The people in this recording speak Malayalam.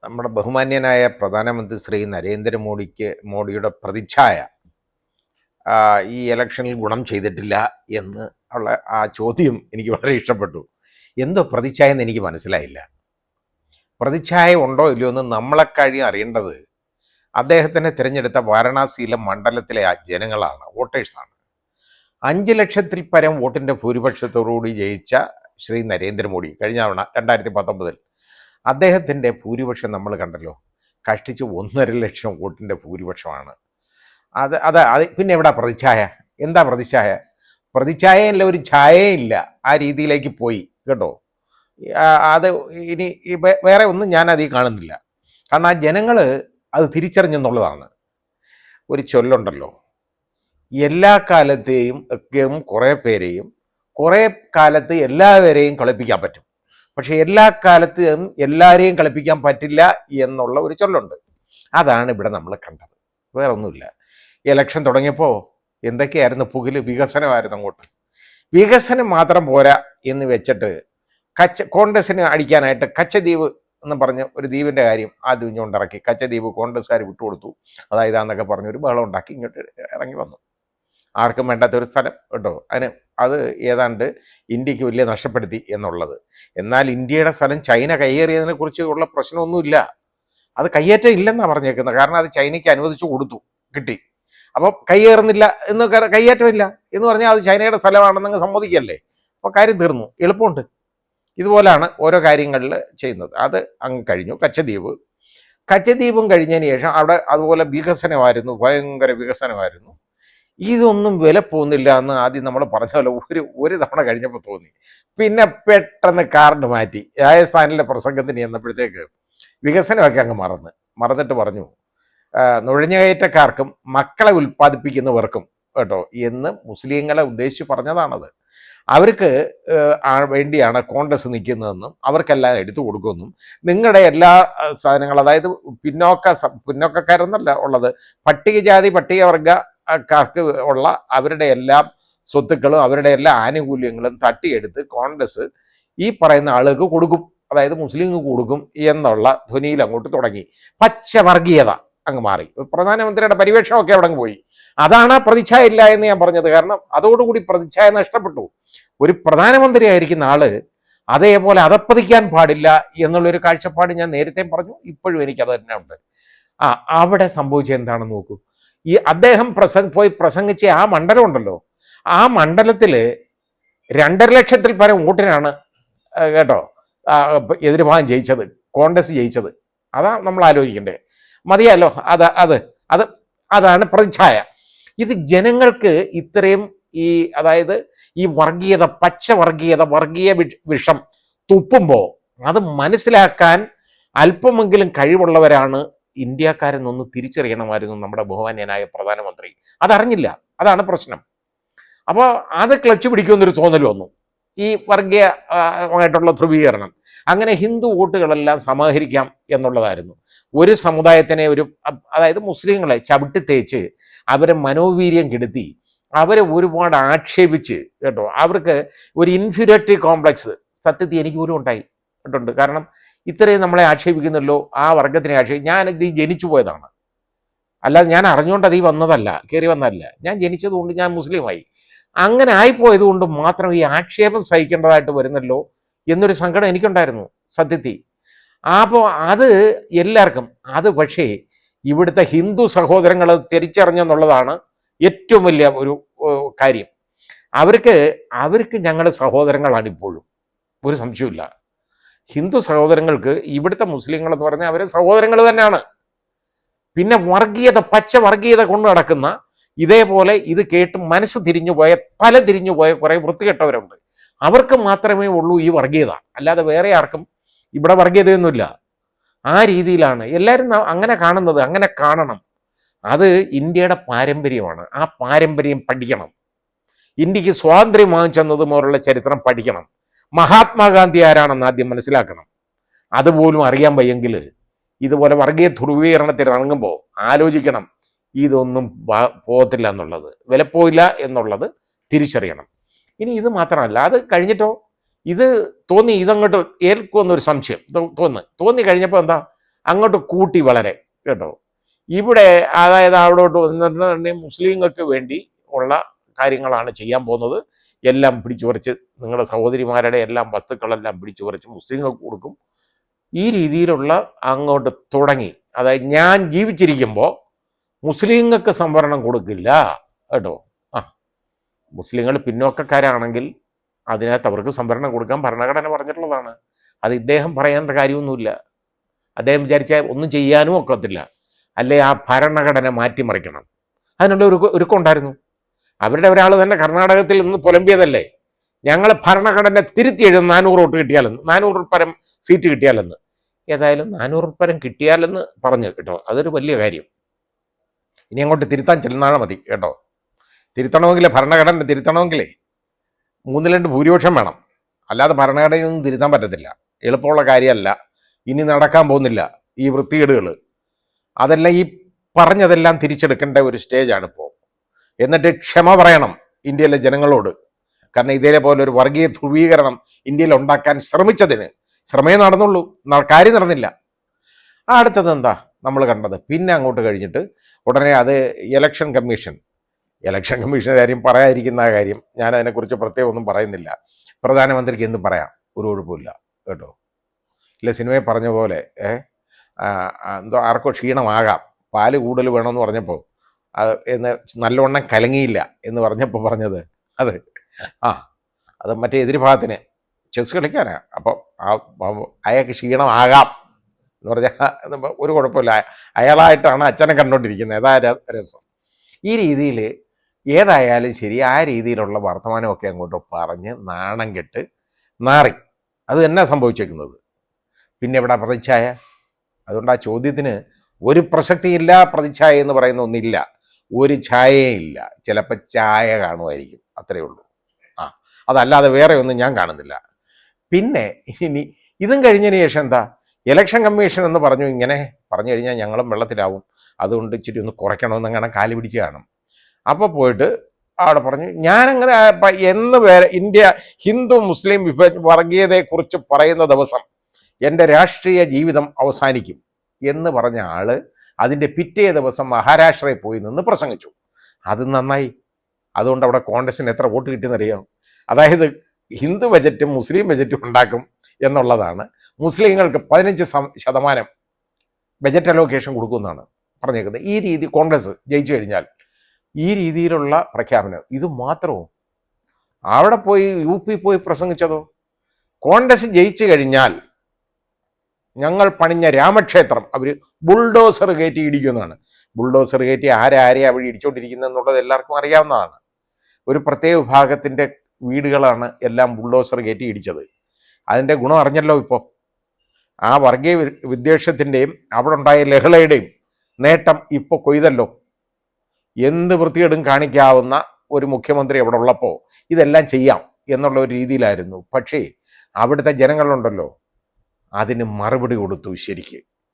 നമ്മുടെ ബഹുമാന്യനായ പ്രധാനമന്ത്രി ശ്രീ മോഡിയുടെ പ്രതിച്ഛായ ഈ ഇലക്ഷനിൽ ഗുണം ചെയ്തിട്ടില്ല എന്ന് ഉള്ള ആ ചോദ്യം എനിക്ക് വളരെ ഇഷ്ടപ്പെട്ടു. എന്തോ പ്രതിച്ഛായ എന്ന് എനിക്ക് മനസ്സിലായില്ല. പ്രതിച്ഛായ ഉണ്ടോ ഇല്ലയോ എന്ന് നമ്മളെക്കഴിയും അറിയേണ്ടത് അദ്ദേഹത്തിനെ തിരഞ്ഞെടുത്ത വാരണാസിയിലെ മണ്ഡലത്തിലെ ജനങ്ങളാണ്, വോട്ടേഴ്സാണ്. 5 ലക്ഷത്തിൽ പരം വോട്ടിൻ്റെ ഭൂരിപക്ഷത്തോടുകൂടി ജയിച്ച ശ്രീ നരേന്ദ്രമോദി കഴിഞ്ഞ തവണ 2019 അദ്ദേഹത്തിൻ്റെ ഭൂരിപക്ഷം നമ്മൾ കണ്ടല്ലോ, കഷ്ടിച്ച് 1.5 ലക്ഷം വോട്ടിൻ്റെ ഭൂരിപക്ഷമാണ്. അത് പിന്നെ എവിടെ പ്രതിച്ഛായ? എന്താ പ്രതിച്ഛായ? പ്രതിച്ഛായയില്ല, ഒരു ഛായയില്ല, ആ രീതിയിലേക്ക് പോയി കേട്ടോ. അത് ഇനി വേറെ ഒന്നും ഞാനതിൽ കാണുന്നില്ല. കാരണം ആ ജനങ്ങൾ അത് തിരിച്ചറിഞ്ഞെന്നുള്ളതാണ്. ഒരു ചൊല്ലുണ്ടല്ലോ, എല്ലാ കാലത്തെയും ഒക്കെയും കുറേ പേരെയും കുറേ കാലത്ത് എല്ലാവരെയും കളിപ്പിക്കാൻ പറ്റും, പക്ഷെ എല്ലാ കാലത്തും എല്ലാവരെയും കളിപ്പിക്കാൻ പറ്റില്ല എന്നുള്ള ഒരു ചൊല്ലുണ്ട്. അതാണ് ഇവിടെ നമ്മൾ കണ്ടത്, വേറെ ഒന്നുമില്ല. ഇലക്ഷൻ തുടങ്ങിയപ്പോൾ എന്തൊക്കെയായിരുന്നു പുകില്? വികസനമായിരുന്നു. അങ്ങോട്ട് വികസനം മാത്രം പോരാ എന്ന് വെച്ചിട്ട് കോൺഗ്രസിന് അടിക്കാനായിട്ട് കച്ചദ്വീപ് എന്ന് പറഞ്ഞ് ഒരു ദ്വീപിൻ്റെ കാര്യം ആദ്യം കൊണ്ടിറക്കി. കച്ചദ്വീപ് കോൺഗ്രസ്സുകാർ വിട്ടുകൊടുത്തു, അതായതാന്നൊക്കെ പറഞ്ഞൊരു ബഹളം ഉണ്ടാക്കി ഇങ്ങോട്ട് ഇറങ്ങി വന്നു. ആർക്കും വേണ്ടാത്തൊരു സ്ഥലം കേട്ടോ. അത് ഏതാണ്ട് ഇന്ത്യക്ക് വലിയ നഷ്ടപ്പെടുത്തി എന്നുള്ളത്. എന്നാൽ ഇന്ത്യയുടെ സ്ഥലം ചൈന കയ്യേറിയതിനെ കുറിച്ചുള്ള പ്രശ്നമൊന്നുമില്ല. അത് കയ്യേറ്റം ഇല്ലെന്നാണ് പറഞ്ഞേക്കുന്നത്. കാരണം അത് ചൈനയ്ക്ക് അനുവദിച്ചു കൊടുത്തു, കിട്ടി. അപ്പോൾ കയ്യേറുന്നില്ല എന്ന്, കയ്യേറ്റമില്ല എന്ന് പറഞ്ഞാൽ അത് ചൈനയുടെ സ്ഥലമാണെന്നങ്ങ് സമ്മതിക്കല്ലേ, അപ്പോൾ കാര്യം തീർന്നു, എളുപ്പമുണ്ട്. ഇതുപോലാണ് ഓരോ കാര്യങ്ങളിൽ ചെയ്യുന്നത്. അത് അങ്ങ് കഴിഞ്ഞു. കച്ചദ്വീപും കഴിഞ്ഞതിന് ശേഷം അവിടെ അതുപോലെ വികസനമായിരുന്നു, ഭയങ്കര വികസനമായിരുന്നു. ഇതൊന്നും വില പോകുന്നില്ല എന്ന് ആദ്യം നമ്മൾ പറഞ്ഞ പോലെ ഒരു തവണ കഴിഞ്ഞപ്പോൾ തോന്നി. പിന്നെ പെട്ടെന്ന് കാർഡ് മാറ്റി. രാജസ്ഥാനിലെ പ്രസംഗത്തിന് ചെന്നപ്പോഴത്തേക്ക് വികസനമൊക്കെ അങ്ങ് മറന്നിട്ട് പറഞ്ഞു, നുഴഞ്ഞുകയറ്റക്കാർക്കും മക്കളെ ഉൽപ്പാദിപ്പിക്കുന്നവർക്കും കേട്ടോ എന്ന് മുസ്ലിങ്ങളെ ഉദ്ദേശിച്ച് പറഞ്ഞതാണത്. അവർക്ക് വേണ്ടിയാണ് കോൺഗ്രസ് നിൽക്കുന്നതെന്നും അവർക്കെല്ലാം എടുത്തു കൊടുക്കുമെന്നും നിങ്ങളുടെ എല്ലാ സാധനങ്ങളും, അതായത് പിന്നോക്കക്കാരെന്നല്ല ഉള്ളത്, പട്ടികജാതി പട്ടികവർഗക്കാർക്ക് ഉള്ള അവരുടെ എല്ലാ സ്വത്തുക്കളും അവരുടെ എല്ലാ ആനുകൂല്യങ്ങളും തട്ടിയെടുത്ത് കോൺഗ്രസ് ഈ പറയുന്ന ആളുകൾക്ക് കൊടുക്കും, അതായത് മുസ്ലിങ്ങൾക്ക് കൊടുക്കും എന്നുള്ള ധ്വനിയിൽ അങ്ങോട്ട് തുടങ്ങി. പച്ചവർഗീയത അങ്ങ് മാറി. പ്രധാനമന്ത്രിയുടെ പരിവേഷമൊക്കെ അവിടെ പോയി. അതാണ് പ്രതിച്ഛായ ഇല്ല എന്ന് ഞാൻ പറഞ്ഞത്. കാരണം അതോടുകൂടി പ്രതിച്ഛായ നഷ്ടപ്പെട്ടു. ഒരു പ്രധാനമന്ത്രി ആയിരിക്കുന്ന ആള് അതേപോലെ അതപ്പതിക്കാൻ പാടില്ല എന്നുള്ളൊരു കാഴ്ചപ്പാട് ഞാൻ നേരത്തെ പറഞ്ഞു, ഇപ്പോഴും എനിക്കത് തന്നെ ഉണ്ട്. അവിടെ സംഭവിച്ചത് എന്താണെന്ന് നോക്കൂ. ഈ അദ്ദേഹം പോയി പ്രസംഗിച്ച ആ മണ്ഡലം ഉണ്ടല്ലോ, ആ മണ്ഡലത്തില് 2.5 ലക്ഷത്തിൽ പരം വോട്ടിനാണ് കേട്ടോ എതിർഭാഗം ജയിച്ചത്, കോൺഗ്രസ് ജയിച്ചത്. അതാ നമ്മൾ ആലോചിക്കണ്ടേ. മതിയല്ലോ. അതാണ് പ്രതിച്ഛായ. ഇത് ജനങ്ങൾക്ക് ഇത്രയും അതായത് ഈ വർഗീയത, പച്ചവർഗീയത, വർഗീയ വിഷം തുപ്പുമ്പോൾ അത് മനസ്സിലാക്കാൻ അല്പമെങ്കിലും കഴിവുള്ളവരാണ് ഇന്ത്യക്കാരെന്നൊന്ന് തിരിച്ചറിയണമായിരുന്നു നമ്മുടെ ബഹുമാന്യനായ പ്രധാനമന്ത്രി. അതറിഞ്ഞില്ല, അതാണ് പ്രശ്നം. അപ്പോൾ അത് ക്ലച്ച് പിടിക്കുമെന്നൊരു തോന്നൽ വന്നു, ഈ വർഗീയമായിട്ടുള്ള ധ്രുവീകരണം. അങ്ങനെ ഹിന്ദു വോട്ടുകളെല്ലാം സമാഹരിക്കാം എന്നുള്ളതായിരുന്നു. ഒരു സമുദായത്തിനെ അതായത് മുസ്ലിങ്ങളെ ചവിട്ടിത്തേച്ച് അവരെ മനോവീര്യം കെടുത്തി അവരെ ഒരുപാട് ആക്ഷേപിച്ച് കേട്ടോ. അവർക്ക് ഒരു ഇൻഫീരിയോറിറ്റി കോംപ്ലക്സ് സത്യത്തിൽ എനിക്ക് പോലും ഉണ്ടായിട്ടുണ്ട്. കാരണം ഇത്രയും നമ്മളെ ആക്ഷേപിക്കുന്നല്ലോ, ആ വർഗത്തിനെ ഞാനിത് ജനിച്ചു പോയതാണ്, അല്ലാതെ ഞാൻ അറിഞ്ഞുകൊണ്ട് അത് വന്നതല്ല, കയറി വന്നതല്ല. ഞാൻ ജനിച്ചതുകൊണ്ട് ഞാൻ മുസ്ലിമായി. അങ്ങനെ ആയിപ്പോയത് കൊണ്ട് മാത്രം ഈ ആക്ഷേപം സഹിക്കേണ്ടതായിട്ട് വരുന്നല്ലോ എന്നൊരു സങ്കടം എനിക്കുണ്ടായിരുന്നു സത്യത്തിൽ. അപ്പോൾ അത് എല്ലാവർക്കും പക്ഷേ ഇവിടുത്തെ ഹിന്ദു സഹോദരങ്ങൾ തിരിച്ചറിഞ്ഞെന്നുള്ളതാണ് ഏറ്റവും വലിയ ഒരു കാര്യം. അവർക്ക് ഞങ്ങൾ സഹോദരങ്ങളാണ് ഇപ്പോഴും, ഒരു സംശയമില്ല. ഹിന്ദു സഹോദരങ്ങൾക്ക് ഇവിടുത്തെ മുസ്ലിങ്ങൾ എന്ന് പറഞ്ഞാൽ അവർ സഹോദരങ്ങൾ തന്നെയാണ്. പിന്നെ വർഗീയത, പച്ച വർഗീയത കൊണ്ട് നടക്കുന്ന ഇതേപോലെ ഇത് കേട്ട് മനസ്സ് തിരിഞ്ഞുപോയ, തല തിരിഞ്ഞുപോയ കുറേ വൃത്തികെട്ടവരുണ്ട്. അവർക്ക് മാത്രമേ ഉള്ളൂ ഈ വർഗീയത, അല്ലാതെ വേറെ ആർക്കും ഇവിടെ വർഗീയതയൊന്നുമില്ല. ആ രീതിയിലാണ് എല്ലാവരും അങ്ങനെ കാണുന്നത്. അങ്ങനെ കാണണം. അത് ഇന്ത്യയുടെ പാരമ്പര്യമാണ്. ആ പാരമ്പര്യം പഠിക്കണം. ഇന്ത്യക്ക് സ്വാതന്ത്ര്യം വാങ്ങിച്ചെന്നത് പോലുള്ള ചരിത്രം പഠിക്കണം. മഹാത്മാഗാന്ധി ആരാണെന്ന് ആദ്യം മനസ്സിലാക്കണം. അതുപോലും അറിയാൻ വയ്യെങ്കിൽ ഇതുപോലെ വർഗീയ ധ്രുവീകരണത്തിൽ ഇറങ്ങുമ്പോൾ ആലോചിക്കണം, ഇതൊന്നും പോകത്തില്ല എന്നുള്ളത്, വിലപ്പോയില്ല എന്നുള്ളത് തിരിച്ചറിയണം. ഇനി ഇത് മാത്രമല്ല, അത് കഴിഞ്ഞിട്ടോ ഇത് തോന്നി, ഇതങ്ങോട്ട് ഏൽക്കുമെന്നൊരു സംശയം തോന്നി കഴിഞ്ഞപ്പോൾ എന്താ, അങ്ങോട്ട് കൂട്ടി വളരെ കേട്ടോ. ഇവിടെ അതായത് അവിടോട്ട് വന്നിട്ടുണ്ടെങ്കിൽ മുസ്ലിങ്ങൾക്ക് വേണ്ടി ഉള്ള കാര്യങ്ങളാണ് ചെയ്യാൻ പോകുന്നത്. എല്ലാം പിടിച്ചു പറിച്ച് നിങ്ങളുടെ സഹോദരിമാരുടെ എല്ലാം വസ്തുക്കളെല്ലാം പിടിച്ചു പറിച്ച് മുസ്ലിങ്ങൾക്ക് കൊടുക്കും. ഈ രീതിയിലുള്ള അങ്ങോട്ട് തുടങ്ങി. അതായത് ഞാൻ ജീവിച്ചിരിക്കുമ്പോൾ മുസ്ലിങ്ങൾക്ക് സംവരണം കൊടുക്കില്ല കേട്ടോ. ആ, മുസ്ലിങ്ങൾ പിന്നോക്കക്കാരാണെങ്കിൽ അതിനകത്ത് അവർക്ക് സംവരണം കൊടുക്കാൻ ഭരണഘടന പറഞ്ഞിട്ടുള്ളതാണ്. അത് ഇദ്ദേഹം പറയേണ്ട കാര്യമൊന്നുമില്ല. അദ്ദേഹം വിചാരിച്ചാൽ ഒന്നും ചെയ്യാനും ഒക്കത്തില്ല. അല്ലെ ആ ഭരണഘടന മാറ്റിമറിക്കണം. അതിനുള്ള ഒരുക്കമുണ്ടായിരുന്നു. അവരുടെ ഒരാൾ തന്നെ കർണാടകത്തിൽ നിന്ന് പുലമ്പിയതല്ലേ, ഞങ്ങൾ ഭരണഘടന തിരുത്തി എഴുതും 400 വോട്ട് കിട്ടിയാലെന്ന്, 400 പരം സീറ്റ് കിട്ടിയാലെന്ന്. ഏതായാലും 400 പരം കിട്ടിയാലെന്ന് പറഞ്ഞു കേട്ടോ. അതൊരു വലിയ കാര്യം. ഇനി അങ്ങോട്ട് തിരുത്താൻ ചെല്ലുന്നാണ് മതി കേട്ടോ. തിരുത്തണമെങ്കിലേ, ഭരണഘടന തിരുത്തണമെങ്കിലേ 3/2 ഭൂരിപക്ഷം വേണം. അല്ലാതെ ഭരണഘടനയൊന്നും തിരുത്താൻ പറ്റത്തില്ല. എളുപ്പമുള്ള കാര്യമല്ല. ഇനി നടക്കാൻ പോകുന്നില്ല ഈ വൃത്തികേടുകൾ. അതെല്ലാം ഈ പറഞ്ഞതെല്ലാം തിരിച്ചെടുക്കേണ്ട ഒരു സ്റ്റേജാണ് ഇപ്പോൾ. എന്നിട്ട് ക്ഷമ പറയണം ഇന്ത്യയിലെ ജനങ്ങളോട്. കാരണം ഇതേപോലെ ഒരു വർഗീയ ധ്രുവീകരണം ഇന്ത്യയിൽ ഉണ്ടാക്കാൻ ശ്രമിച്ചതിന് ശ്രമേ നടന്നുള്ളൂ, കാര്യം നടന്നില്ല. അടുത്തത് എന്താ നമ്മൾ കണ്ടത്? പിന്നെ അങ്ങോട്ട് കഴിഞ്ഞിട്ട് ഉടനെ അത് ഇലക്ഷൻ കമ്മീഷൻ്റെ കാര്യം പറയാതിരിക്കുന്ന കാര്യം ഞാൻ അതിനെക്കുറിച്ച് പ്രത്യേകം ഒന്നും പറയുന്നില്ല. പ്രധാനമന്ത്രിക്ക് എന്തും പറയാം, ഒരു കുഴപ്പമില്ല കേട്ടോ. ഇല്ല, സിനിമയെ പറഞ്ഞ പോലെ എന്തോ ആർക്കോ ക്ഷീണമാകാം, പാല് കൂടുതൽ വേണമെന്ന് പറഞ്ഞപ്പോൾ അത് എന്ന് നല്ലവണ്ണം കലങ്ങിയില്ല എന്ന് പറഞ്ഞപ്പോൾ പറഞ്ഞത് അത് അത് മറ്റേ എതിർഭാഗത്തിന് ചെസ് കളിക്കാനാ. അപ്പം അയാൾക്ക് ക്ഷീണമാകാം എന്ന് പറഞ്ഞാൽ ഒരു കുഴപ്പമില്ല, അയാളായിട്ടാണ് അച്ഛനെ കണ്ടുകൊണ്ടിരിക്കുന്നത്. ഏതാ രസം. ഈ രീതിയിൽ ഏതായാലും ശരി, ആ രീതിയിലുള്ള വർത്തമാനമൊക്കെ അങ്ങോട്ട് പറഞ്ഞ് നാണം കെട്ട് നാറി. അത് തന്നെ സംഭവിച്ചേക്കുന്നത്. പിന്നെ ഇവിടെ പ്രതിച്ഛായ. അതുകൊണ്ട് ആ ചോദ്യത്തിന് ഒരു പ്രസക്തിയില്ല. പ്രതിച്ഛായ എന്ന് പറയുന്ന ഒന്നില്ല, ഒരു ഛായയേ ഇല്ല. ചിലപ്പോൾ ചായ കാണുമായിരിക്കും, അത്രയേ ഉള്ളൂ. അതല്ലാതെ വേറെ ഒന്നും ഞാൻ കാണുന്നില്ല. പിന്നെ ഇനി ഇതും കഴിഞ്ഞതിന് ശേഷം എന്താ, ഇലക്ഷൻ കമ്മീഷൻ എന്ന് പറഞ്ഞു. ഇങ്ങനെ പറഞ്ഞു കഴിഞ്ഞാൽ ഞങ്ങളും വെള്ളത്തിലാവും, അതുകൊണ്ട് ഇച്ചിരി ഒന്ന് കുറയ്ക്കണമെന്ന് അങ്ങനെ കാല് പിടിച്ച് കാണും. അപ്പോൾ പോയിട്ട് അവിടെ പറഞ്ഞു, ഞാനങ്ങനെ എന്ന് വേറെ ഇന്ത്യ ഹിന്ദു മുസ്ലിം വർഗീയതയെക്കുറിച്ച് പറയുന്ന ദിവസം എൻ്റെ രാഷ്ട്രീയ ജീവിതം അവസാനിക്കും എന്ന് പറഞ്ഞ ആള് അതിൻ്റെ പിറ്റേ ദിവസം മഹാരാഷ്ട്രയിൽ പോയി നിന്ന് പ്രസംഗിച്ചു. അത് നന്നായി. അതുകൊണ്ട് അവിടെ കോൺഗ്രസിന് എത്ര വോട്ട് കിട്ടിയെന്നറിയാം. അതായത് ഹിന്ദു ബജറ്റും മുസ്ലിം ബജറ്റും ഉണ്ടാക്കും എന്നുള്ളതാണ്. മുസ്ലിങ്ങൾക്ക് 15% ബജറ്റ് അലോക്കേഷൻ കൊടുക്കുമെന്നാണ് പറഞ്ഞേക്കുന്നത്. ഈ രീതി കോൺഗ്രസ് ജയിച്ചു കഴിഞ്ഞാൽ ഈ രീതിയിലുള്ള പ്രഖ്യാപനം. ഇത് മാത്രമോ? അവിടെ പോയി UP പോയി പ്രസംഗിച്ചതോ, കോൺഗ്രസ് ജയിച്ചു കഴിഞ്ഞാൽ ഞങ്ങൾ പണിഞ്ഞ രാമക്ഷേത്രം അവർ ബുൾഡോസർ കയറ്റി ഇടിക്കുന്നതാണ്. ബുൾഡോസർ കയറ്റി ആരെയാ വഴി ഇടിച്ചുകൊണ്ടിരിക്കുന്നത് എന്നുള്ളത് എല്ലാവർക്കും അറിയാവുന്നതാണ്. ഒരു പ്രത്യേക വിഭാഗത്തിൻ്റെ വീടുകളാണ് എല്ലാം ബുൾഡോസർ കയറ്റി ഇടിച്ചത്. അതിൻ്റെ ഗുണം അറിഞ്ഞല്ലോ. ഇപ്പോൾ ആ വർഗീയ വിദ്വേഷത്തിൻ്റെയും അവിടെ ഉണ്ടായ ലഹളയുടെയും നേട്ടം ഇപ്പോൾ കൊയ്തല്ലോ. എന്ത് വൃത്തികേടും കാണിക്കാവുന്ന ഒരു മുഖ്യമന്ത്രി അവിടെ ഉള്ളപ്പോൾ ഇതെല്ലാം ചെയ്യാം എന്നുള്ള ഒരു രീതിയിലായിരുന്നു. പക്ഷേ അവിടുത്തെ ജനങ്ങളുണ്ടല്ലോ, അതിന് മറുപടി കൊടുത്തു ശരിക്ക്.